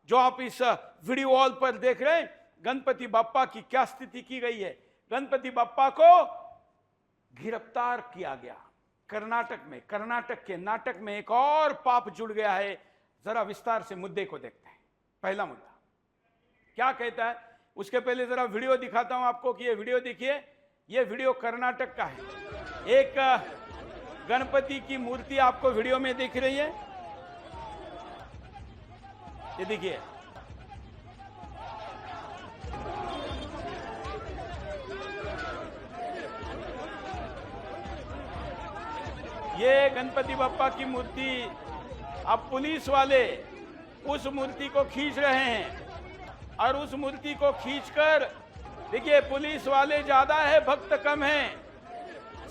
जो आप इस वीडियो वॉल पर देख रहे हैं, गणपति बप्पा की क्या स्थिति की गई है। गणपति बप्पा को गिरफ्तार किया गया कर्नाटक में। कर्नाटक के नाटक में एक और पाप जुड़ गया है। जरा विस्तार से मुद्दे को देखते हैं। पहला मुद्दा क्या कहता है, उसके पहले जरा वीडियो दिखाता हूं आपको कि ये वीडियो देखिए। ये वीडियो कर्नाटक का है। एक गणपति की मूर्ति आपको वीडियो में दिख रही है, ये देखिए। ये गणपति बप्पा की मूर्ति, अब पुलिस वाले उस मूर्ति को खींच रहे हैं और उस मूर्ति को खींचकर, देखिए पुलिस वाले ज्यादा है, भक्त कम है।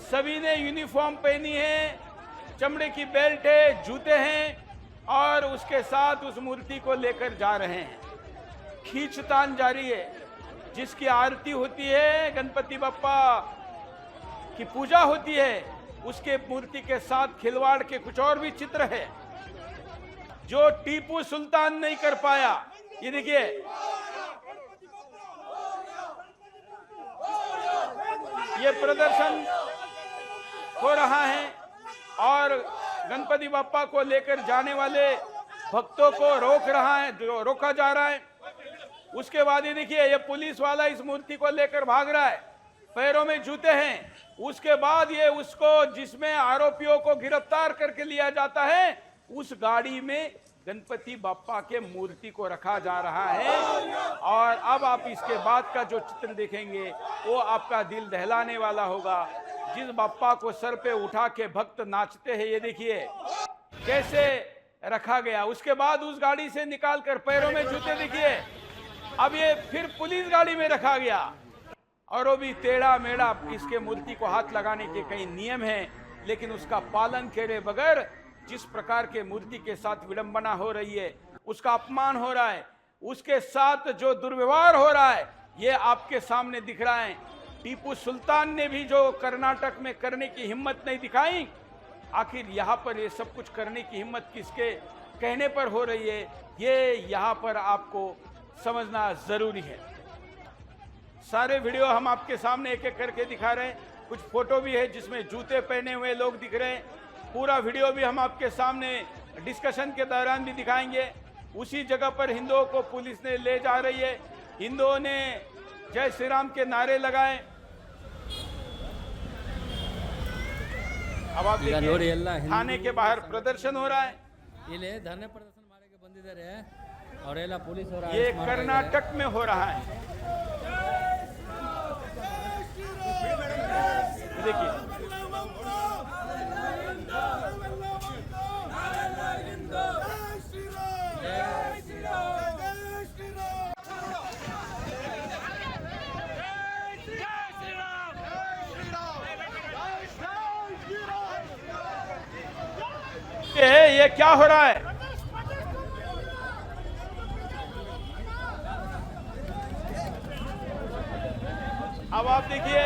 सभी ने यूनिफॉर्म पहनी है, चमड़े की बेल्ट है, जूते हैं और उसके साथ उस मूर्ति को लेकर जा रहे हैं। खींचतान जारी है। जिसकी आरती होती है, गणपति बप्पा की पूजा होती है, उसके मूर्ति के साथ खिलवाड़ के कुछ और भी चित्र है जो टीपू सुल्तान नहीं कर पाया। ये देखिए, ये प्रदर्शन हो रहा है और गणपति बप्पा को लेकर जाने वाले भक्तों को रोका जा रहा है। उसके बाद ये देखिए, ये पुलिस वाला इस मूर्ति को लेकर भाग रहा है, पैरों में जूते हैं। उसके बाद ये उसको, जिसमें आरोपियों को गिरफ्तार करके लिया जाता है, उस गाड़ी में गणपति बप्पा के मूर्ति को रखा जा रहा है। और अब आप इसके बाद का जो चित्र देखेंगे वो आपका दिल दहलाने वाला होगा। जिस बप्पा को सर पे उठा के भक्त नाचते हैं, ये देखिए कैसे रखा गया। उसके बाद उस गाड़ी से निकालकर पैरों में जूते देखिए, अब ये फिर पुलिस गाड़ी में रखा गया और वो भी टेढ़ा मेढ़ा। इसके मूर्ति को हाथ लगाने के कई नियम हैं, लेकिन उसका पालन करे बगैर जिस प्रकार के मूर्ति के साथ विडंबना हो रही है, उसका अपमान हो रहा है, उसके साथ जो दुर्व्यवहार हो रहा है, ये आपके सामने दिख रहा है। टीपू सुल्तान ने भी जो कर्नाटक में करने की हिम्मत नहीं दिखाई, आखिर यहाँ पर ये सब कुछ करने की हिम्मत किसके कहने पर हो रही है, ये यहाँ पर आपको समझना जरूरी है। सारे वीडियो हम आपके सामने एक एक करके दिखा रहे हैं। कुछ फोटो भी है जिसमें जूते पहने हुए लोग दिख रहे हैं। पूरा वीडियो भी हम आपके सामने डिस्कशन के दौरान भी दिखाएंगे। उसी जगह पर हिंदुओं को पुलिस ने ले जा रही है। हिंदुओं ने जय श्री राम के नारे लगाए। अब आप देखिए, थाने के बाहर प्रदर्शन हो रहा है। ये कर्नाटक में हो रहा है। देखिए, ये क्या हो रहा है? अब आप देखिए,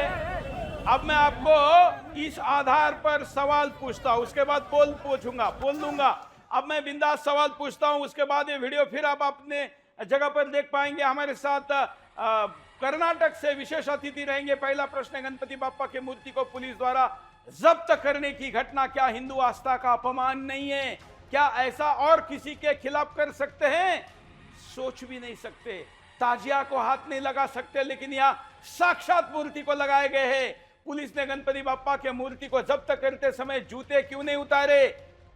अब मैं आपको इस आधार पर सवाल पूछता हूं, उसके बाद बोल दूंगा। अब मैं बिंदास सवाल पूछता हूं, उसके बाद ये वीडियो फिर आप अपने जगह पर देख पाएंगे। हमारे साथ कर्नाटक से विशेष अतिथि रहेंगे। पहला प्रश्न है, गणपति बप्पा की मूर्ति को पुलिस द्वारा जब्त करने की घटना क्या हिंदू आस्था का अपमान नहीं है? क्या ऐसा और किसी के खिलाफ कर सकते हैं? सोच भी नहीं सकते। ताजिया को हाथ नहीं लगा सकते, लेकिन यहाँ साक्षात मूर्ति को लगाए गए हैं। पुलिस ने गणपति बप्पा के मूर्ति को जब्त करते समय जूते क्यों नहीं उतारे?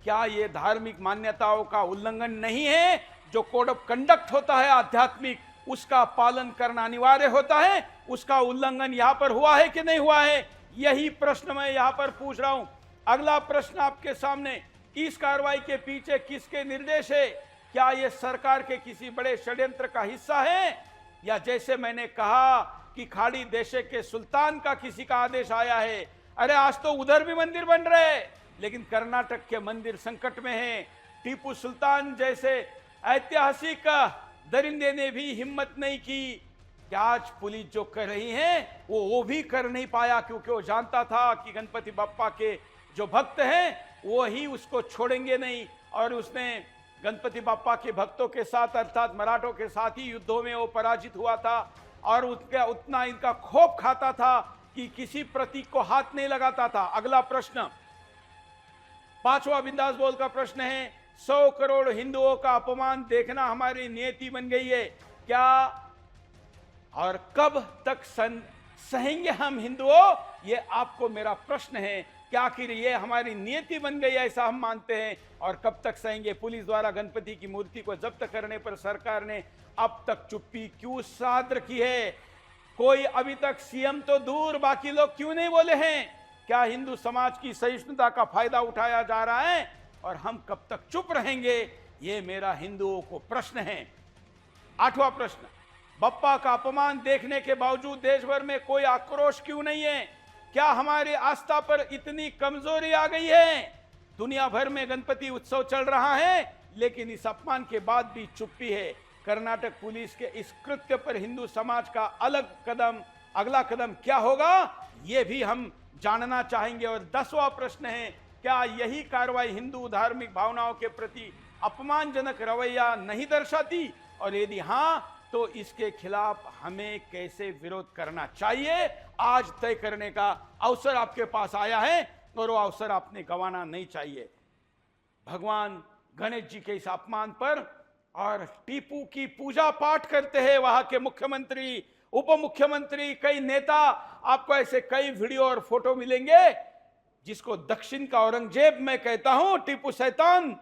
क्या ये धार्मिक मान्यताओं का उल्लंघन नहीं है? जो कोड ऑफ कंडक्ट होता है आध्यात्मिक, उसका पालन करना अनिवार्य होता है। उसका उल्लंघन यहाँ पर हुआ है कि नहीं हुआ है? यही प्रश्न मैं यहाँ पर पूछ रहा हूं। अगला प्रश्न आपके सामने, इस कार्रवाई के पीछे किसके निर्देश है? क्या यह सरकार के किसी बड़े षड्यंत्र का हिस्सा है, या जैसे मैंने कहा कि खाड़ी देशे के सुल्तान का किसी का आदेश आया है? अरे आज तो उधर भी मंदिर बन रहे हैं, लेकिन कर्नाटक के मंदिर संकट में हैं। टीपू सुल्तान जैसे ऐतिहासिक दरिंदे ने भी हिम्मत नहीं की। क्या आज पुलिस जो कर रही है वो भी कर नहीं पाया, क्योंकि वो जानता था कि गणपति बप्पा के जो भक्त हैं वो ही उसको छोड़ेंगे नहीं। और उसने गणपति बाप्पा के भक्तों के साथ अर्थात मराठों के साथ ही युद्धों में वो पराजित हुआ था और उसका उतना इनका खौफ खाता था कि किसी प्रतीक को हाथ नहीं लगाता था। अगला प्रश्न, पांचवा बिंदास बोल का प्रश्न है, 100 करोड़ हिंदुओं का अपमान देखना हमारी नियति बन गई है क्या और कब तक सहेंगे हम हिंदुओं? ये आपको मेरा प्रश्न है कि आखिर ये हमारी नियति बन गई ऐसा हम मानते हैं और कब तक सहेंगे? पुलिस द्वारा गणपति की मूर्ति को जब्त करने पर सरकार ने अब तक चुप्पी क्यों साध रखी है? कोई अभी तक सीएम तो दूर बाकी लोग क्यों नहीं बोले हैं? क्या हिंदू समाज की सहिष्णुता का फायदा उठाया जा रहा है और हम कब तक चुप रहेंगे? ये मेरा हिंदुओं को प्रश्न है। आठवां प्रश्न, बप्पा का अपमान देखने के बावजूद देश भर में कोई आक्रोश क्यों नहीं है? क्या हमारी आस्था पर इतनी कमजोरी आ गई है? दुनिया भर में गणपति उत्सव चल रहा है लेकिन इस अपमान के बाद भी चुप्पी है। कर्नाटक पुलिस के इस कृत्य पर हिंदू समाज का अगला कदम क्या होगा, यह भी हम जानना चाहेंगे। और 10वां प्रश्न है, क्या यही कार्रवाई हिंदू धार्मिक भावनाओं के प्रति अपमानजनक रवैया नहीं दर्शाती और यदि हां तो इसके खिलाफ हमें कैसे विरोध करना चाहिए? आज तय करने का अवसर आपके पास आया है और वो अवसर आपने गंवाना नहीं चाहिए। भगवान गणेश जी के इस अपमान पर और टीपू की पूजा पाठ करते हैं वहां के मुख्यमंत्री, उप मुख्यमंत्री, कई नेता, आपको ऐसे कई वीडियो और फोटो मिलेंगे जिसको दक्षिण का औरंगजेब मैं कहता हूं, टीपू शैतान,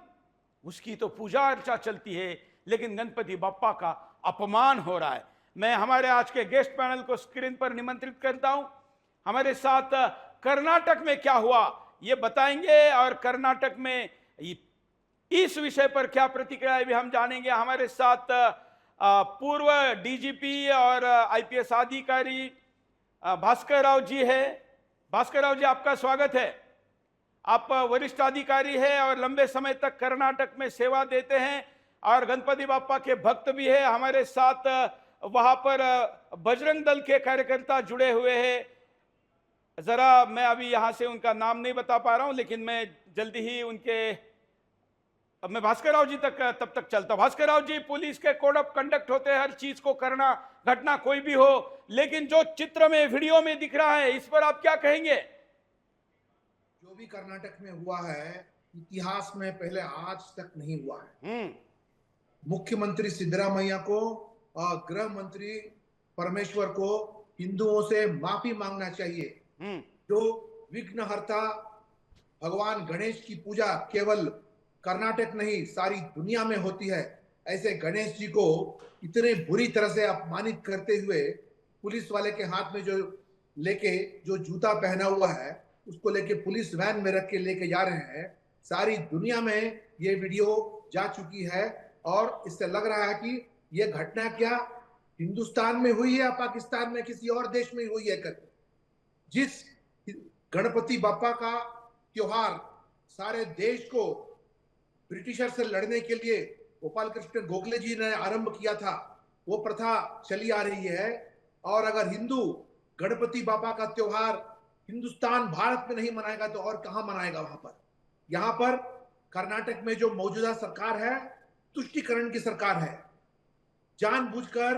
उसकी तो पूजा अर्चा चलती है लेकिन गणपति बप्पा का अपमान हो रहा है। मैं हमारे आज के गेस्ट पैनल को स्क्रीन पर निमंत्रित करता हूं। हमारे साथ कर्नाटक में क्या हुआ ये बताएंगे और कर्नाटक में इस विषय पर क्या प्रतिक्रिया है भी हम जानेंगे। हमारे साथ पूर्व डीजीपी और आईपीएस अधिकारी भास्कर राव जी है। भास्कर राव जी, आपका स्वागत है। आप वरिष्ठ अधिकारी है और लंबे समय तक कर्नाटक में सेवा देते हैं और गणपति बाप्पा के भक्त भी है। हमारे साथ वहां पर बजरंग दल के कार्यकर्ता जुड़े हुए हैं। जरा मैं अभी यहां से उनका नाम नहीं बता पा रहा हूं लेकिन मैं जल्दी ही मैं भास्कर राव जी तब तक चलता हूं। भास्कर राव जी, पुलिस के कोड ऑफ कंडक्ट होते हैं हर चीज को करना, घटना कोई भी हो, लेकिन जो चित्र में वीडियो में दिख रहा है इस पर आप क्या कहेंगे? जो भी कर्नाटक में हुआ है इतिहास में पहले आज तक नहीं हुआ है। मुख्यमंत्री सिद्धरामैया को और गृह मंत्री परमेश्वर को हिंदुओं से माफी मांगना चाहिए। जो विघ्नहर्ता भगवान गणेश की पूजा केवल कर्नाटक नहीं सारी दुनिया में होती है, ऐसे गणेश जी को इतने बुरी तरह से अपमानित करते हुए पुलिस वाले के हाथ में जो लेके जो जूता पहना हुआ है उसको लेके पुलिस वैन में रख के लेके जा रहे हैं। सारी दुनिया में ये वीडियो जा चुकी है और इससे लग रहा है कि ये घटना क्या हिंदुस्तान में हुई है या पाकिस्तान में किसी और देश में हुई है करके। जिस गणपति बाप्पा का त्योहार सारे देश को ब्रिटिशर से लड़ने के लिए गोपाल कृष्ण गोखले जी ने आरंभ किया था, वो प्रथा चली आ रही है। और अगर हिंदू गणपति बाप्पा का त्योहार हिंदुस्तान भारत में नहीं मनाएगा तो और कहां मनाएगा? वहां पर यहां पर कर्नाटक में जो मौजूदा सरकार है तुष्टीकरण की सरकार है। जानबूझकर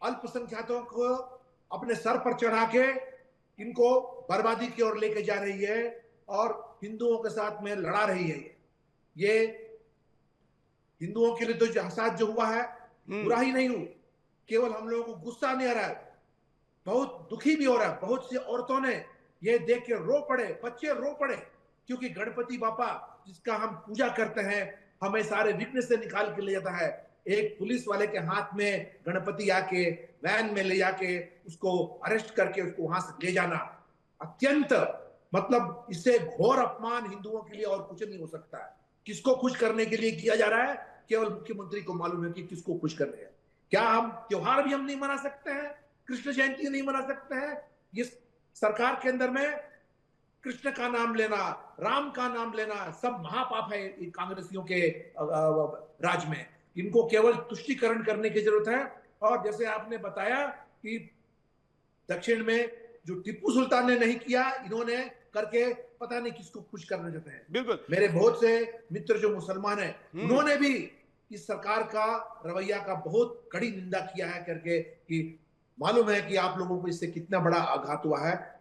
अल्पसंख्यकों को अपने सर पर चढ़ा के इनको बर्बादी की ओर लेके जा रही है और हिंदुओं के साथ में लड़ा रही है। ये हिंदुओं के लिए तो साथ जो हुआ है बुरा ही नहीं हुआ, केवल हम लोगों को गुस्सा नहीं आ रहा है, बहुत दुखी भी हो रहा है। बहुत सी औरतों ने ये देख के रो पड़े, बच्चे रो पड़े, क्योंकि गणपति बाप्पा जिसका हम पूजा करते हैं हमें सारे विघ्न से निकाल के ले जाता है। एक पुलिस वाले के हाथ में गणपति आके वैन में ले जाके उसको अरेस्ट करके उसको वहां से ले जाना अत्यंत मतलब इससे घोर अपमान हिंदुओं के लिए और कुछ नहीं हो सकता है। किसको खुश करने के लिए किया जा रहा है केवल मुख्यमंत्री को मालूम है कि किसको खुश कर रहे हैं। क्या हम त्योहार भी हम नहीं मना सकते हैं? कृष्ण जयंती नहीं मना सकते हैं? ये सरकार के अंदर में कृष्ण का नाम लेना, राम का नाम लेना सब महापाप है कांग्रेसियों के राज में। इनको केवल तुष्टीकरण करने की जरूरत है। और जैसे आपने बताया कि दक्षिण में जो टीपू सुल्तान ने नहीं किया इन्होंने करके पता नहीं किसको खुश करना चाहते हैं। बिल्कुल, मेरे बहुत से मित्र जो मुसलमान हैं उन्होंने भी इस सरकार का रवैया का बहुत कड़ी निंदा किया है करके कि मालूम है कि आप लोगों को इससे कितना बड़ा आघात हुआ है।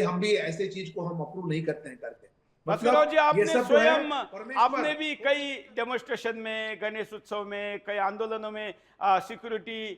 हम भी ऐसे चीज को हम अप्रूव नहीं करते हैं करके। भास्करराव जी, ये आपने सब जो है स्वयं परमेश्वर आपने भी कई डेमोन्स्ट्रेशन में, गणेश उत्सव में, कई आंदोलनों में सिक्योरिटी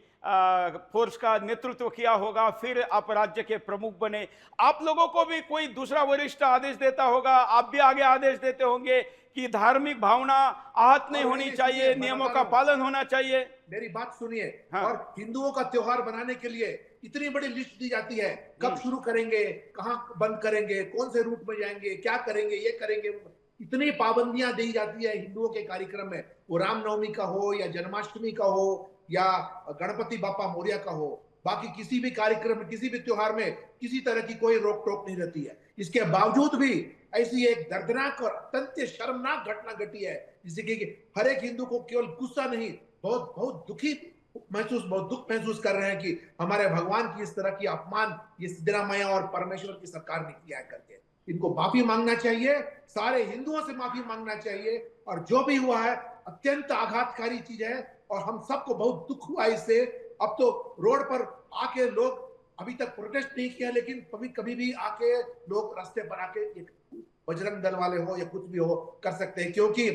फोर्स का नेतृत्व किया होगा, फिर आप राज्य के प्रमुख बने। आप लोगों को भी कोई दूसरा वरिष्ठ आदेश देता होगा, आप भी आगे आदेश देते होंगे कि धार्मिक भावना आहत नहीं होनी चाहिए, नियमों का पालन होना चाहिए। मेरी बात सुनिए। हाँ। और हिंदुओं का त्योहार बनाने के लिए इतनी बड़ी लिस्ट दी जाती है, कब शुरू करेंगे, कहां बंद करेंगे, कौन से रूट में जाएंगे, क्या करेंगे, ये करेंगे, इतनी पाबंदियां दी जाती है हिंदुओं के कार्यक्रम में। वो रामनवमी का हो या जन्माष्टमी का हो या गणपति बापा मोरिया का हो, बाकी किसी भी कार्यक्रम में, किसी भी त्योहार में किसी तरह की कोई रोक टोक नहीं रहती है। इसके बावजूद भी ऐसी एक दर्दनाक और अत्यंत शर्मनाक घटना घटी है, जिससे कि हर एक हिंदू को केवल गुस्सा नहीं, बहुत बहुत बहुत दुख महसूस कर रहे हैं कि हमारे भगवान की इस तरह की अपमान ये सिद्धरामैया और परमेश्वर की सरकार ने किया है करके। इनको माफी मांगना चाहिए, सारे हिंदुओं से माफी मांगना चाहिए। और जो भी हुआ है अत्यंत आघातकारी चीज है और हम सबको बहुत दुख हुआ इससे। अब तो रोड पर आके लोग, अभी तक प्रोटेस्ट नहीं किया, लेकिन कभी कभी भी आके लोग रास्ते पर आके एक बजरंग दल वाले हो या कुछ भी हो कर सकते हैं। क्योंकि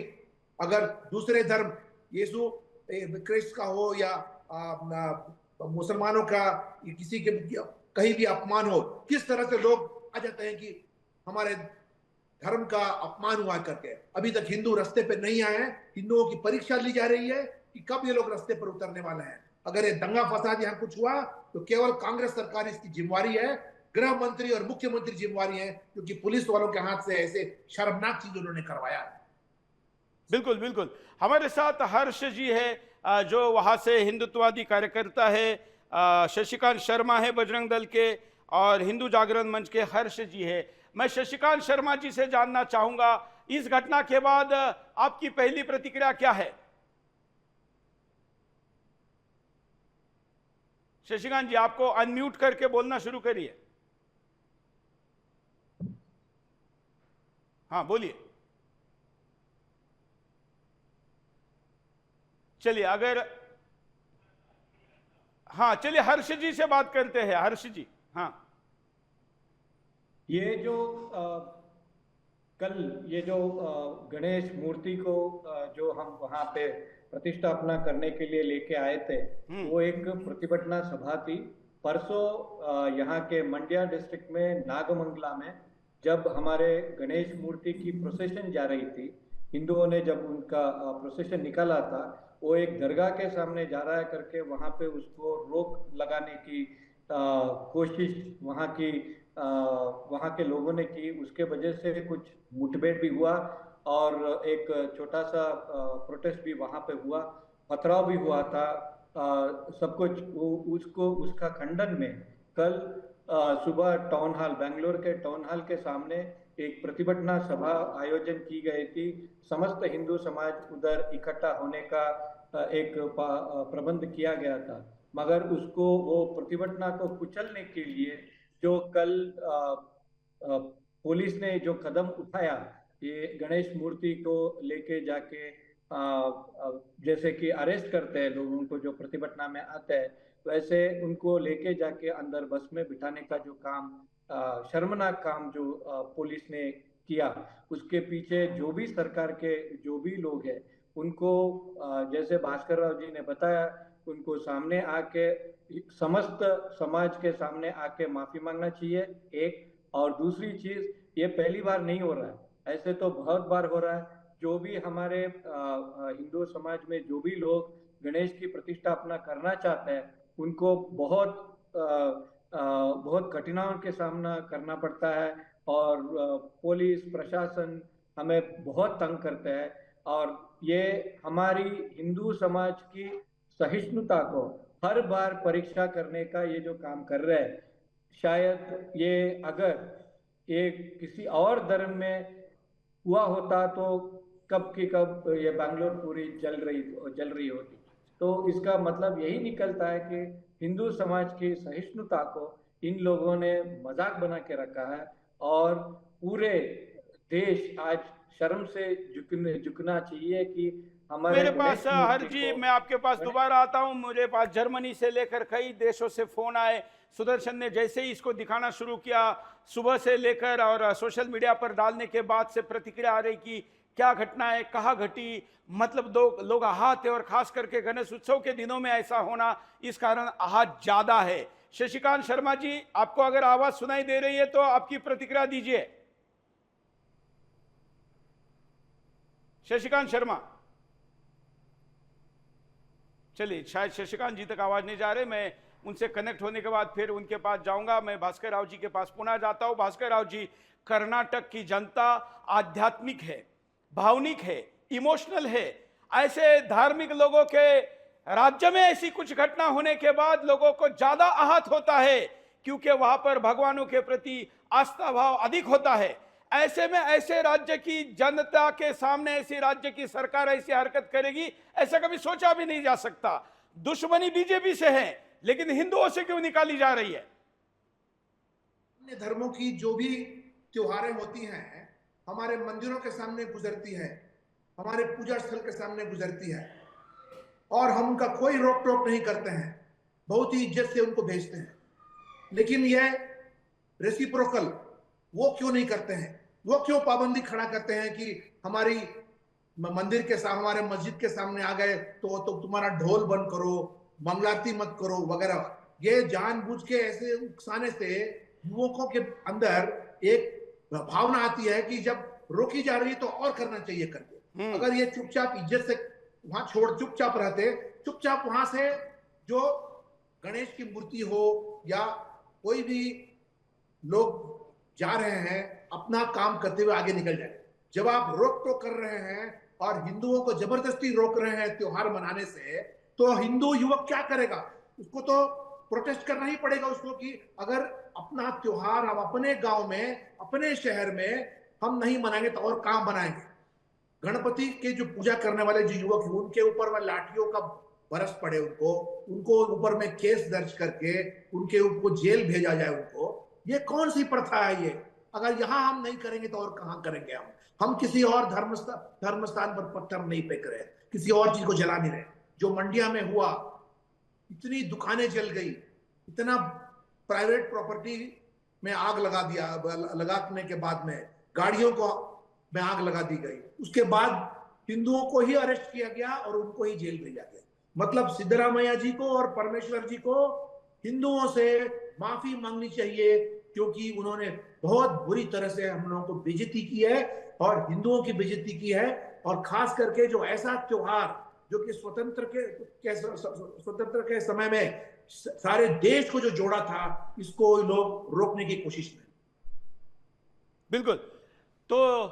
अगर दूसरे धर्म, यीशु क्रिस्ट का हो या मुसलमानों का, किसी के कहीं भी अपमान हो, किस तरह से लोग आ जाते हैं कि हमारे धर्म का अपमान हुआ करके। अभी तक हिंदू रास्ते पे नहीं आए हैं। हिंदुओं की परीक्षा ली जा रही है कि कब ये लोग रास्ते पर उतरने वाले हैं। अगर ये दंगा फसाद यहाँ कुछ हुआ तो केवल कांग्रेस सरकार इसकी जिम्मेवारी है, गृह मंत्री और मुख्यमंत्री जिम्मेवारी है, क्योंकि पुलिस वालों के हाथ से ऐसे शर्मनाक चीज उन्होंने करवाया। बिल्कुल बिल्कुल। हमारे साथ हर्ष जी है, जो वहां से हिंदुत्ववादी कार्यकर्ता है। शशिकांत शर्मा है बजरंग दल के, और हिंदू जागरण मंच के हर्ष जी है। मैं शशिकांत शर्मा जी से जानना चाहूंगा, इस घटना के बाद आपकी पहली प्रतिक्रिया क्या है? शशिकांत जी, आपको अनम्यूट करके बोलना शुरू करिए। हाँ, बोलिए। चलिए, अगर हाँ, चलिए हर्ष जी से बात करते हैं। हर्ष जी, हाँ। ये जो कल ये जो गणेश मूर्ति को जो हम वहाँ पे प्रतिष्ठापना करने के लिए लेके आए थे, वो एक प्रतिभटना सभा थी। परसों यहाँ के मंड्या डिस्ट्रिक्ट में नागमंगला में जब हमारे गणेश मूर्ति की प्रोसेशन जा रही थी, हिंदुओं ने जब उनका प्रोसेशन निकाला था, वो एक दरगाह के सामने जा रहा है करके वहाँ पे उसको रोक लगाने की कोशिश वहाँ के लोगों ने की। उसके वजह से कुछ मुठभेड़ भी हुआ और एक छोटा सा प्रोटेस्ट भी वहाँ पे हुआ, पथराव भी हुआ था। सब कुछ उसका खंडन में कल सुबह टाउन हॉल, बेंगलोर के टाउन हॉल के सामने एक प्रतिभटना सभा आयोजन की गई थी। समस्त हिंदू समाज उधर इकट्ठा होने का एक प्रबंध किया गया था, मगर उसको वो प्रतिभटना को कुचलने के लिए जो कल पुलिस ने जो कदम उठाया, ये गणेश मूर्ति को लेके जाके जैसे कि अरेस्ट करते हैं लोगों को जो प्रतिभटना में आते हैं, वैसे उनको लेके जाके अंदर बस में बिठाने का जो काम, शर्मनाक काम जो पुलिस ने किया, उसके पीछे जो भी सरकार के जो भी लोग हैं उनको जैसे भास्कर राव जी ने बताया, उनको सामने आके समस्त समाज के सामने आके माफी मांगना चाहिए एक। और दूसरी चीज, ये पहली बार नहीं हो रहा है, ऐसे तो बहुत बार हो रहा है। जो भी हमारे हिंदू समाज में जो भी लोग गणेश की प्रतिष्ठापना करना चाहते हैं, उनको बहुत कठिनाइयों के सामना करना पड़ता है और पुलिस प्रशासन हमें बहुत तंग करते हैं। और ये हमारी हिंदू समाज की सहिष्णुता को हर बार परीक्षा करने का ये जो काम कर रहे हैं, शायद ये अगर ये किसी और धर्म में हुआ होता तो कब की कब ये बैंगलोर पूरी जल रही होती। तो इसका मतलब यही निकलता है कि हिंदू समाज की सहिष्णुता को इन लोगों ने मजाक बना के रखा है और पूरे देश आज शर्म से झुकना चाहिए कि हमारे मेरे पास गणेश हर मूर्ति जी को- मैं आपके पास दोबारा आता हूं। मेरे पास जर्मनी से लेकर कई देशों से फोन आए। सुदर्शन ने जैसे ही इसको दिखाना शुरू किया सुबह से लेकर और सोशल मीडिया पर डालने के बाद से प्रतिक्रिया आ रही कि क्या घटना है, कहाँ घटी, मतलब दो लोग आहत है और खास करके गणेश उत्सव के दिनों में ऐसा होना, इस कारण आहत ज्यादा है। शशिकांत शर्मा जी, आपको अगर आवाज सुनाई दे रही है तो आपकी प्रतिक्रिया दीजिए। शशिकांत शर्मा, चलिए शायद शशिकांत जी तक आवाज नहीं जा रही। मैं उनसे कनेक्ट होने के बाद फिर उनके पास जाऊंगा। मैं भास्कर राव जी के पास पुनः जाता हूं। भास्कर राव जी, कर्नाटक की जनता आध्यात्मिक है, भावनिक है, इमोशनल है। ऐसे धार्मिक लोगों के राज्य में ऐसी कुछ घटना होने के बाद लोगों को ज्यादा आहत होता है, क्योंकि वहां पर भगवानों के प्रति आस्था भाव अधिक होता है। ऐसे में ऐसे राज्य की जनता के सामने ऐसी राज्य की सरकार ऐसी हरकत करेगी, ऐसा कभी सोचा भी नहीं जा सकता। दुश्मनी बीजेपी से है, लेकिन हिंदुओं से क्यों निकाली जा रही है? अन्य धर्मों की जो भी त्योहारें होती हैं हमारे मंदिरों के सामने गुजरती है, हमारे पूजा स्थल के सामने गुजरती है, और हम उनका कोई रोक टोक नहीं करते हैं, बहुत ही इज्जत से उनको भेजते हैं। लेकिन यह रेसिप्रोकल वो क्यों नहीं करते हैं? वो क्यों पाबंदी खड़ा करते हैं कि हमारी मंदिर के सामने, हमारे मस्जिद के सामने आ गए तो तुम्हारा ढोल बंद करो, मंगलारती मत करो वगैरह। ये जानबूझ के ऐसे उकसाने से युवकों के अंदर एक भावना आती है कि जब रोकी जा रही है तो और करना चाहिए करके। अगर ये चुपचाप इज्जत से वहां चुपचाप रहते, चुपचाप वहां से जो गणेश की मूर्ति हो या कोई भी लोग जा रहे हैं अपना काम करते हुए आगे निकल जाए। जब आप रोक टोक कर रहे हैं और हिंदुओं को जबरदस्ती रोक रहे हैं त्योहार मनाने से, तो हिंदू युवक क्या करेगा? उसको तो प्रोटेस्ट करना ही पड़ेगा उसको कि अगर अपना त्योहार हम अपने गांव में, अपने शहर में हम नहीं मनाएंगे तो और कहां बनाएंगे? गणपति के जो पूजा करने वाले जो युवक हैं उनके ऊपर वह लाठियों का बरस पड़े, उनको ऊपर में केस दर्ज करके उनके ऊपर जेल भेजा जाए उनको। ये कौन सी प्रथा है ये? अगर यहां हम नहीं करेंगे तो और कहां करेंगे? हम किसी और धर्म स्थान पर पत्थर नहीं फेंक रहे, किसी और चीज को जला नहीं रहे। जो मंडिया में हुआ, इतनी दुकानें जल गई, इतना प्राइवेट प्रॉपर्टी में आग लगा दिया, लगाने के बाद में गाड़ियों को में आग लगा दी गई, उसके बाद हिंदुओं को ही अरेस्ट किया गया और उनको ही जेल भेजा गया। मतलब सिद्धरामैया जी को और परमेश्वर जी को हिंदुओं से माफी मांगनी चाहिए, क्योंकि उन्होंने बहुत बुरी तरह से हम लोगों को बेइज्जती की है और हिंदुओं की बेइज्जती की है। और खास करके जो ऐसा त्योहार जो कि स्वतंत्र के समय में सारे देश को जो जोड़ा था, इसको लोग रोकने की कोशिश में। बिल्कुल। तो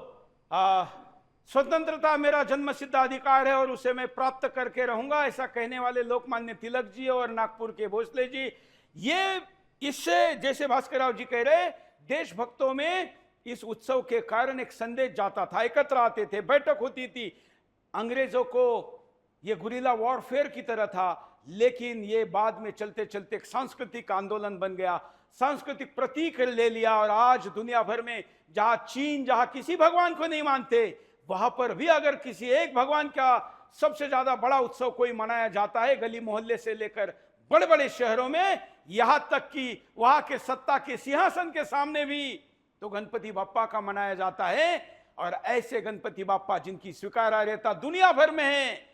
स्वतंत्रता मेरा जन्मसिद्ध अधिकार है और उसे मैं प्राप्त करके रहूंगा, ऐसा कहने वाले लोकमान्य तिलक जी और नागपुर के भोसले जी, ये इससे जैसे भास्कर राव जी कह रहे, देशभक्तों में इस उत्सव के कारण एक संदेश जाता था, एकत्र आते थे, बैठक होती थी। अंग्रेजों को ये गुरिल्ला वॉरफेयर की तरह था, लेकिन ये बाद में चलते चलते एक सांस्कृतिक आंदोलन बन गया, सांस्कृतिक प्रतीक ले लिया। और आज दुनिया भर में जहां चीन, जहां किसी भगवान को नहीं मानते, वहां पर भी अगर किसी एक भगवान का सबसे ज्यादा बड़ा उत्सव कोई मनाया जाता है, गली मोहल्ले से लेकर बड़े बड़े शहरों में, यहां तक कि वहां के सत्ता के सिंहासन के सामने भी तो गणपति बाप्पा का मनाया जाता है। और ऐसे गणपति बाप्पा जिनकी स्वीकार्यता दुनिया भर में है,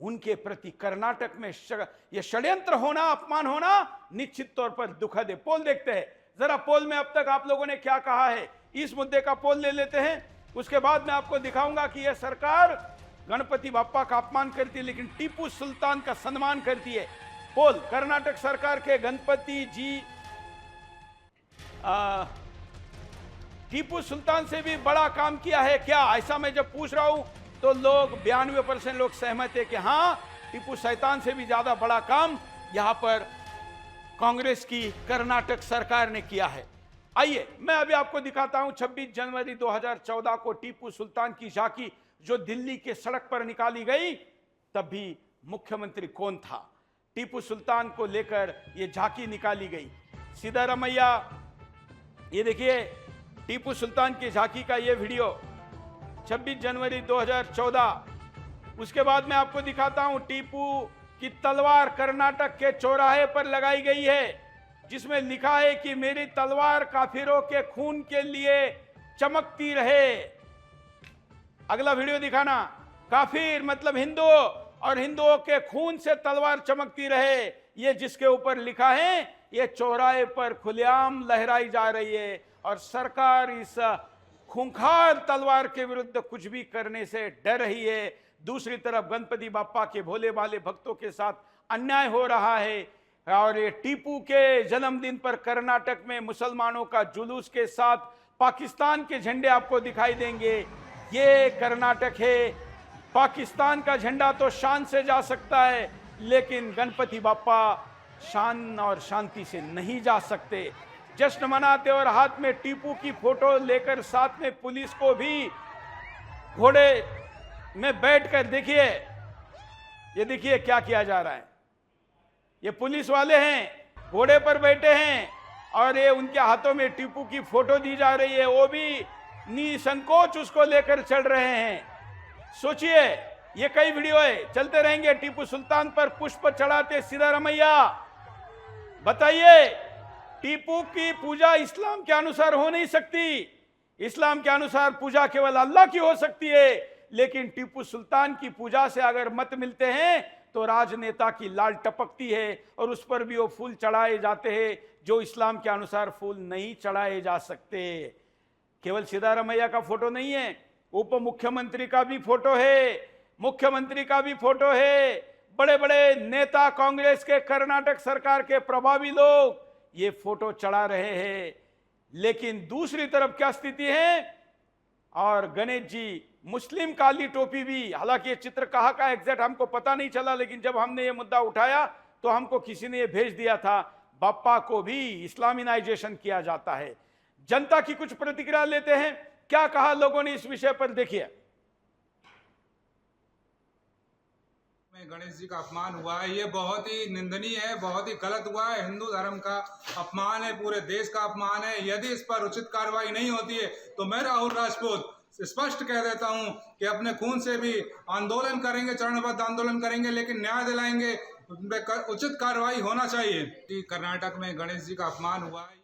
उनके प्रति कर्नाटक में यह षड्यंत्र होना, अपमान होना निश्चित तौर पर दुखद है। पोल देखते हैं जरा, पोल में अब तक आप लोगों ने क्या कहा है, इस मुद्दे का पोल ले लेते हैं। उसके बाद मैं आपको दिखाऊंगा कि यह सरकार गणपति बाप्पा का अपमान करती है लेकिन टीपू सुल्तान का सम्मान करती है। पोल, कर्नाटक सरकार के गणपति जी टीपू सुल्तान से भी बड़ा काम किया है क्या? ऐसा मैं जब पूछ रहा हूं तो लोग 92% लोग सहमत है कि हाँ, टीपू सुल्तान से भी ज्यादा बड़ा काम यहां पर कांग्रेस की कर्नाटक सरकार ने किया है। आइए मैं अभी आपको दिखाता हूं 26 जनवरी 2014 को टीपू सुल्तान की झांकी जो दिल्ली के सड़क पर निकाली गई, तब भी मुख्यमंत्री कौन था? टीपू सुल्तान को लेकर यह झांकी निकाली गई। सिद्धारमैया, ये देखिए टीपू सुल्तान की झांकी का ये वीडियो 26 जनवरी 2014 उसके बाद मैं आपको दिखाता हूं टीपू की तलवार कर्नाटक के चौराहे पर लगाई गई है, जिसमें लिखा है कि मेरी तलवार काफिरों के खून के लिए चमकती रहे। अगला वीडियो दिखाना। काफिर मतलब हिंदू, और हिंदुओं के खून से तलवार चमकती रहे, ये जिसके ऊपर लिखा है, ये चौराहे पर खुलेआम लहराई जा रही है। और सरकार इस खूंखार तलवार के विरुद्ध कुछ भी करने से डर रही है। दूसरी तरफ गणपति बाप्पा के भोले भाले भक्तों के साथ अन्याय हो रहा है। और ये टीपू के जन्मदिन पर कर्नाटक में मुसलमानों का जुलूस के साथ पाकिस्तान के झंडे आपको दिखाई देंगे। ये कर्नाटक है। पाकिस्तान का झंडा तो शान से जा सकता है, लेकिन गणपति बाप्पा शान और शांति से नहीं जा सकते। जश्न मनाते और हाथ में टीपू की फोटो लेकर साथ में पुलिस को भी घोड़े में बैठकर देखिए, ये देखिए क्या किया जा रहा है। ये पुलिस वाले हैं, घोड़े पर बैठे हैं, और ये उनके हाथों में टीपू की फोटो दी जा रही है, वो भी निसंकोच उसको लेकर चल रहे हैं। सोचिए, ये कई वीडियो है, चलते रहेंगे। टीपू सुल्तान पर पुष्प चढ़ाते सिद्धारमैया। बताइए, टीपू की पूजा इस्लाम के अनुसार हो नहीं सकती। इस्लाम के अनुसार पूजा केवल अल्लाह की हो सकती है, लेकिन टीपू सुल्तान की पूजा से अगर मत मिलते हैं तो राजनेता की लाल टपकती है, और उस पर भी वो फूल चढ़ाए जाते हैं जो इस्लाम के अनुसार फूल नहीं चढ़ाए जा सकते। केवल सिद्धारमैया का फोटो नहीं है, उप मुख्यमंत्री का भी फोटो है, मुख्यमंत्री का भी फोटो है, बड़े बड़े नेता, कांग्रेस के, कर्नाटक सरकार के प्रभावी लोग ये फोटो चढ़ा रहे हैं। लेकिन दूसरी तरफ क्या स्थिति है? और गणेश जी मुस्लिम काली टोपी भी, हालांकि ये चित्र कहाँ का एग्जैक्ट हमको पता नहीं चला, लेकिन जब हमने ये मुद्दा उठाया तो हमको किसी ने ये भेज दिया था। बाप्पा को भी इस्लामिनाइजेशन किया जाता है। जनता की कुछ प्रतिक्रिया लेते हैं, क्या कहा लोगों ने इस विषय पर, देखिए। गणेश जी का अपमान हुआ है, ये बहुत ही निंदनीय है, बहुत ही गलत हुआ है। हिंदू धर्म का अपमान है, पूरे देश का अपमान है। यदि इस पर उचित कार्रवाई नहीं होती है तो मैं राहुल राजपूत स्पष्ट कह देता हूं कि अपने खून से भी आंदोलन करेंगे, चरणबद्ध आंदोलन करेंगे, लेकिन न्याय दिलाएंगे, उचित कार्रवाई होना चाहिए। कि कर्नाटक में गणेश जी का अपमान हुआ है।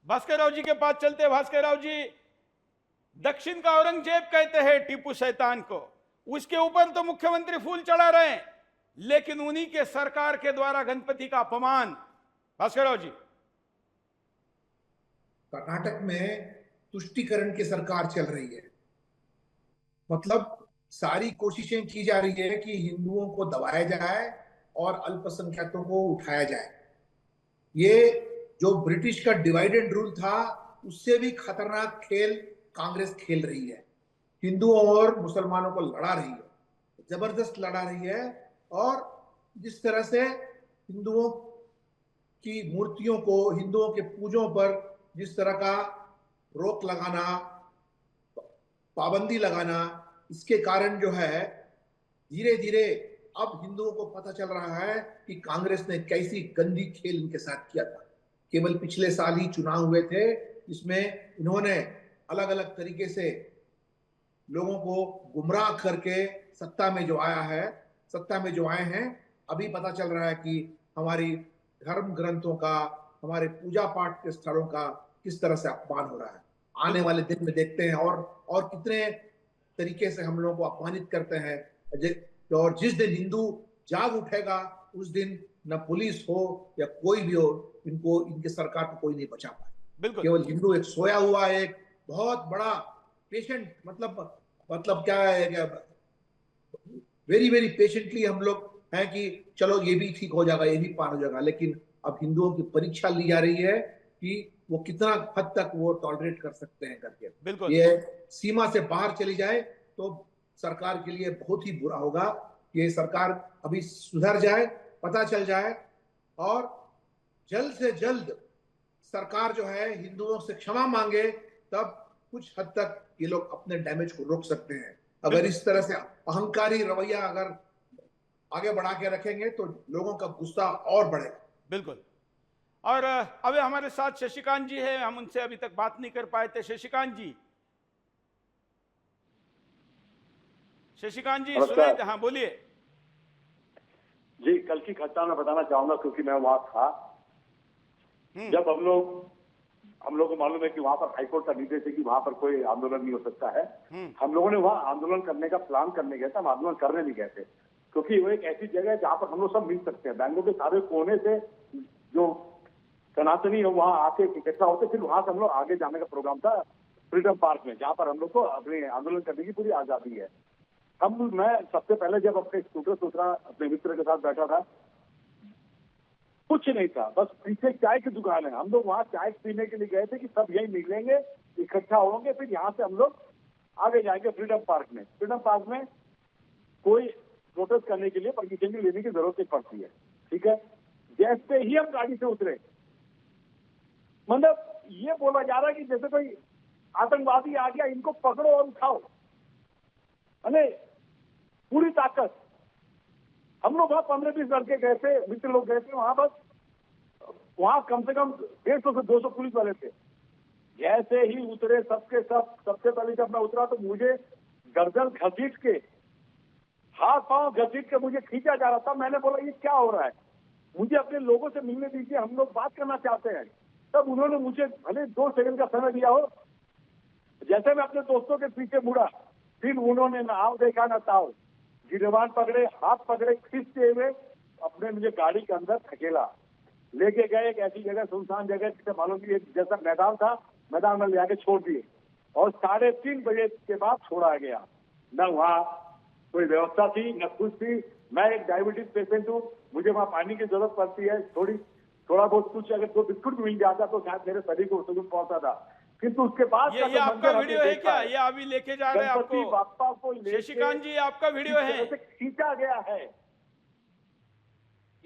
भास्कर राव जी के पास चलते। भास्कर राव जी, दक्षिण का औरंगजेब कहते हैं टीपू शैतान को, उसके ऊपर तो मुख्यमंत्री फूल चढ़ा रहे हैं, लेकिन उन्हीं के सरकार के द्वारा गणपति का अपमान। भास्कर राव जी, कर्नाटक में तुष्टीकरण की सरकार चल रही है। मतलब सारी कोशिशें की जा रही है कि हिंदुओं को दबाया जाए और अल्पसंख्यकों को उठाया जाए। ये जो ब्रिटिश का डिवाइड एंड रूल था, उससे भी खतरनाक खेल कांग्रेस खेल रही है। हिंदुओं और मुसलमानों को लड़ा रही है, जबरदस्त लड़ा रही है। और जिस तरह से हिंदुओं की मूर्तियों को, हिंदुओं के पूजों पर जिस तरह का रोक लगाना, पाबंदी लगाना, इसके कारण जो है धीरे धीरे अब हिंदुओं को पता चल रहा है कि कांग्रेस ने कैसी गंदी खेल इनके साथ किया था। केवल पिछले साल ही चुनाव हुए थे, इसमें इन्होंने अलग अलग तरीके से लोगों को गुमराह करके सत्ता में जो आए हैं, अभी पता चल रहा है कि हमारी धर्म ग्रंथों का, हमारे पूजा पाठ के स्थलों का किस तरह से अपमान हो रहा है। आने वाले दिन में देखते हैं और कितने तरीके से हम लोगों को अपमानित करते हैं। और जिस दिन हिंदू जाग उठेगा, उस दिन न पुलिस हो या कोई भी हो, इनके सरकार को कोई नहीं बचा पाए। केवल हिंदू एक सोया हुआ है, एक बहुत बड़ा पेशेंट, मतलब क्या है, वेरी वेरी पेशेंटली हम लोग हैं कि चलो ये भी ठीक हो जाएगा, ये भी पार हो जाएगा। लेकिन अब हिंदुओं की परीक्षा ली जा रही है कि वो कितना हद तक वो टॉलरेट कर सकते हैं करके। ये सीमा से बाहर चली जाए तो सरकार के लिए बहुत ही बुरा होगा। ये सरकार अभी सुधर जाए, पता चल जाए, और जल्द से जल्द सरकार जो है हिंदुओं से क्षमा मांगे, तब कुछ हद तक ये लोग अपने डैमेज को रोक सकते हैं। अगर इस तरह से अहंकारी रवैया अगर आगे बढ़ा के रखेंगे तो लोगों का गुस्सा और बढ़ेगा। बिल्कुल। और अब हमारे साथ शशिकांत जी हैं, हम उनसे अभी तक बात नहीं कर पाए थे। शशिकांत जी, शशिकांत जी नमस्कार। सुनाए, हाँ बोलिए। जी, कल की घटना मैं बताना चाहूंगा क्योंकि मैं वहां था। जब हम लोग को मालूम है कि वहां पर हाईकोर्ट का निर्देश है कि वहां पर कोई आंदोलन नहीं हो सकता है। हम लोगों ने वहां आंदोलन करने का प्लान करने गए थे, हम आंदोलन करने नहीं गए थे क्योंकि वो एक ऐसी जगह है जहां पर हम लोग सब मिल सकते हैं। बैंगलोर के सारे कोने से जो सनातनी है वहां आके इकट्ठा होते, फिर वहां से हम लोग आगे जाने का प्रोग्राम था फ्रीडम पार्क में, जहां पर हम लोग को अपने आंदोलन करने की पूरी आजादी है। मैं सबसे पहले जब अपने स्कूटर से उतरा, अपने मित्र के साथ बैठा था, कुछ नहीं था, बस पीछे चाय की दुकान है। हम लोग वहां चाय पीने के लिए गए थे कि सब यही मिलेंगे, इकट्ठा होंगे, फिर यहाँ से हम लोग आगे जाएंगे फ्रीडम पार्क में। फ्रीडम पार्क में कोई प्रोटेस्ट करने के लिए परमिशन लेने की जरूरत नहीं पड़ती है, ठीक है। जैसे ही हम गाड़ी से उतरे, मतलब ये बोला जा रहा है कि जैसे कोई आतंकवादी आ गया, इनको पकड़ो और उठाओ, अरे पूरी ताकत। हम लोग वहां 15-20 लड़के गए थे, मित्र लोग गए थे वहां, बस वहां कम से कम 150 से 200 पुलिस वाले थे। जैसे ही उतरे सबके सब, सबसे पहले जब मैं उतरा तो मुझे गर्दन घसीट के, हाथ पांव घसीट के मुझे खींचा जा रहा था। मैंने बोला ये क्या हो रहा है, मुझे अपने लोगों से मिलने दीजिए, हम लोग बात करना चाहते हैं। तब उन्होंने मुझे भले 2 सेकंड का समय दिया हो। जैसे मैं अपने दोस्तों के पीछे मुड़ा, फिर उन्होंने ना आओ देखा ना ताओ, गिरबान पकड़े, हाथ पकड़े, खींचते हुए अपने मुझे गाड़ी के अंदर धकेला, लेके गए एक ऐसी जगह, सुनसान जगह, जिसे मालूम की एक जैसा मैदान था, मैदान में ले आके छोड़ दिए और 3:30 बजे के बाद छोड़ा गया। न वहाँ कोई व्यवस्था थी न कुछ थी। मैं एक डायबिटीज पेशेंट हूँ, मुझे वहाँ पानी की जरूरत पड़ती है, थोड़ा बहुत कुछ अगर 2 बिस्कुट मिल जाता तो शायद मेरे शरीर को सुकून पहुंचा था। किंतु उसके बाद ये आपका वीडियो है क्या? ये अभी लेके जा रहे हैं गणपति बाप्पा आपको? को शशिकांत जी आपका वीडियो है? खींचा गया है,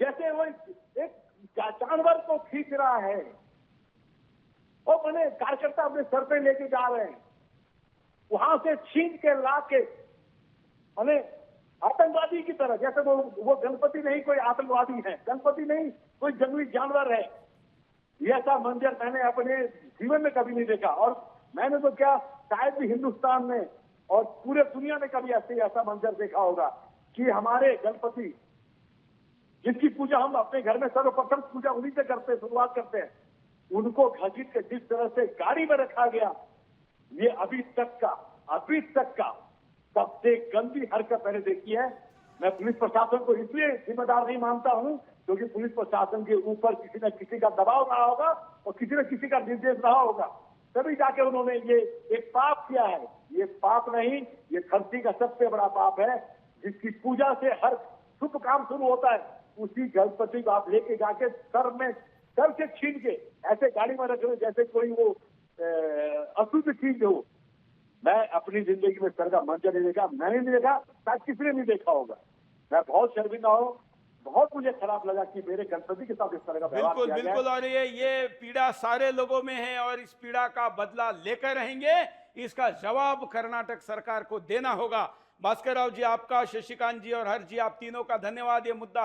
जैसे वो एक जानवर को खींच रहा है, और मैंने कार्यकर्ता अपने सर पे लेके जा रहे हैं, वहां से छीन के ला के मैंने आतंकवादी की तरह, जैसे वो गणपति नहीं कोई आतंकवादी है, गणपति नहीं कोई जंगली जानवर है। ऐसा मंजर मैंने अपने जीवन में कभी नहीं देखा, और मैंने तो क्या शायद भी हिंदुस्तान में और पूरे दुनिया में कभी ऐसा मंजर देखा होगा कि हमारे गणपति, जिसकी पूजा हम अपने घर में सर्वप्रथम पूजा उन्हीं से करते हैं, शुरुआत करते हैं, उनको घसीट के जिस तरह से गाड़ी में रखा गया, ये अभी तक का सबसे गंदी हरकत मैंने देखी है। मैं पुलिस प्रशासन को इसलिए जिम्मेदार नहीं मानता हूं क्योंकि पुलिस प्रशासन के ऊपर किसी न किसी का दबाव रहा होगा और किसी न किसी का निर्देश रहा होगा, तभी जाके उन्होंने ये एक पाप किया है। ये पाप नहीं, ये धरती का सबसे बड़ा पाप है, जिसकी पूजा से हर शुभ काम शुरू होता है। उसी गणपति को आप लेके जाके सर से छीन के ऐसे गाड़ी में रख रहे जैसे कोई वो अशुद्ध चीज हो। मैं अपनी जिंदगी में सर का मंजर नहीं देखा, मैंने नहीं देखा, शायद किसी ने नहीं देखा होगा। मैं बहुत शर्मिंदा हूँ, बहुत मुझे खराब लगा कि मेरे गणपति के साथ इस तरह का व्यवहार किया गया। बिल्कुल, और ये पीड़ा सारे लोगों में है और इस पीड़ा का बदला लेकर रहेंगे। इसका जवाब कर्नाटक सरकार को देना होगा। भास्कर राव जी आपका, शशिकांत जी और हर्ष जी आप तीनों का धन्यवाद। ये मुद्दा